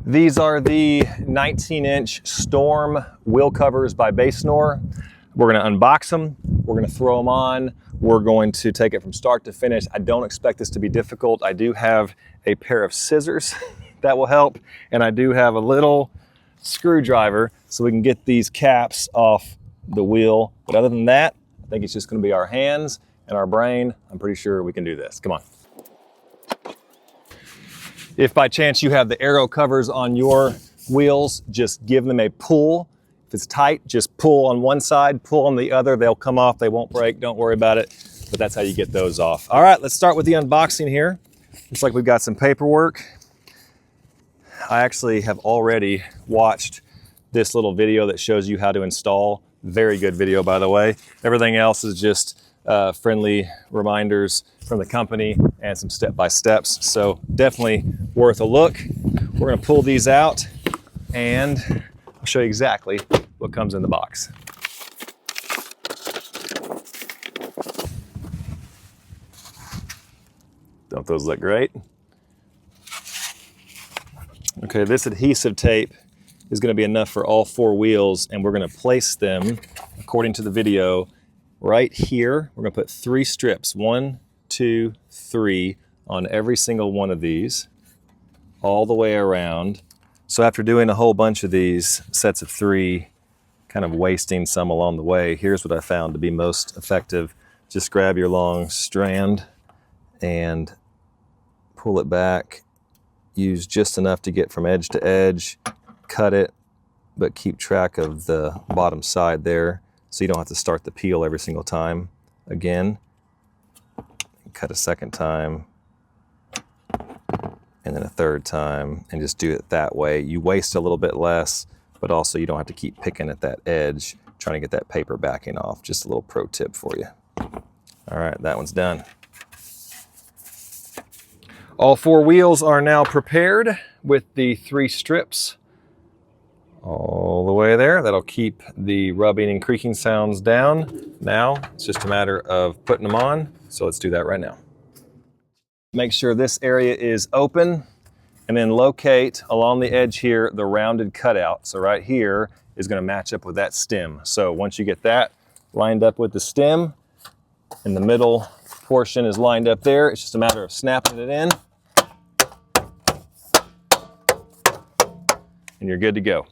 These are the 19-inch Storm wheel covers by Basenor. We're going to unbox them. We're going to throw them on. We're going to take it from start to finish. I don't expect this to be difficult. I do have a pair of scissors that will help, and I do have a little screwdriver so we can get these caps off the wheel. But other than that, I think it's just going to be our hands and our brain. I'm pretty sure we can do this. Come on. If by chance you have the aero covers on your wheels, just give them a pull. If it's tight, just pull on one side, pull on the other. They'll come off, they won't break, don't worry about it. But that's how you get those off. All right, let's start with the unboxing here. Looks like we've got some paperwork. I actually have already watched this little video that shows you how to install. Very good video, by the way. Everything else is just friendly reminders from the company and some step-by-steps. So definitely worth a look. We're gonna pull these out and I'll show you exactly what comes in the box. Don't those look great? Okay, this adhesive tape is gonna be enough for all four wheels, and we're gonna place them, according to the video, right here. We're gonna put 3 strips, 1, 2, 3, on every single one of these, all the way around. So after doing a whole bunch of these sets of 3, kind of wasting some along the way, here's what I found to be most effective. Just grab your long strand and pull it back. Use just enough to get from edge to edge, cut it, but keep track of the bottom side there so you don't have to start the peel every single time again. Cut a second time, and then a third time, and just do it that way. You waste a little bit less, but also you don't have to keep picking at that edge, trying to get that paper backing off. Just a little pro tip for you. All right, that one's done. All 4 wheels are now prepared with the 3 strips all the way there. That'll keep the rubbing and creaking sounds down. Now it's just a matter of putting them on. So let's do that right now. Make sure this area is open, and then locate along the edge here the rounded cutout. So right here is going to match up with that stem. So once you get that lined up with the stem, and the middle portion is lined up there, it's just a matter of snapping it in, and you're good to go.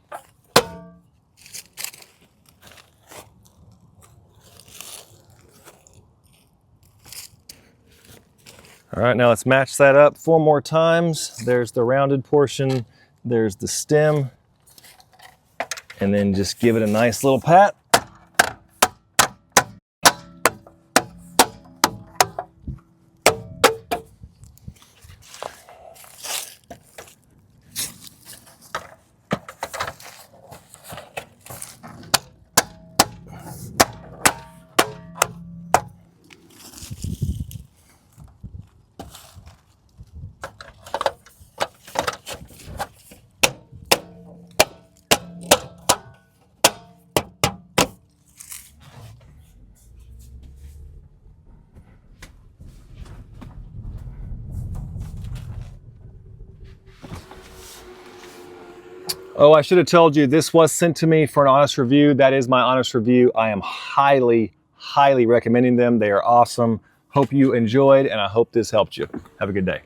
All right, now let's match that up 4 more times. There's the rounded portion, there's the stem, and then just give it a nice little pat. Oh, I should have told you, this was sent to me for an honest review. That is my honest review. I am highly, highly recommending them. They are awesome. Hope you enjoyed, and I hope this helped you. Have a good day.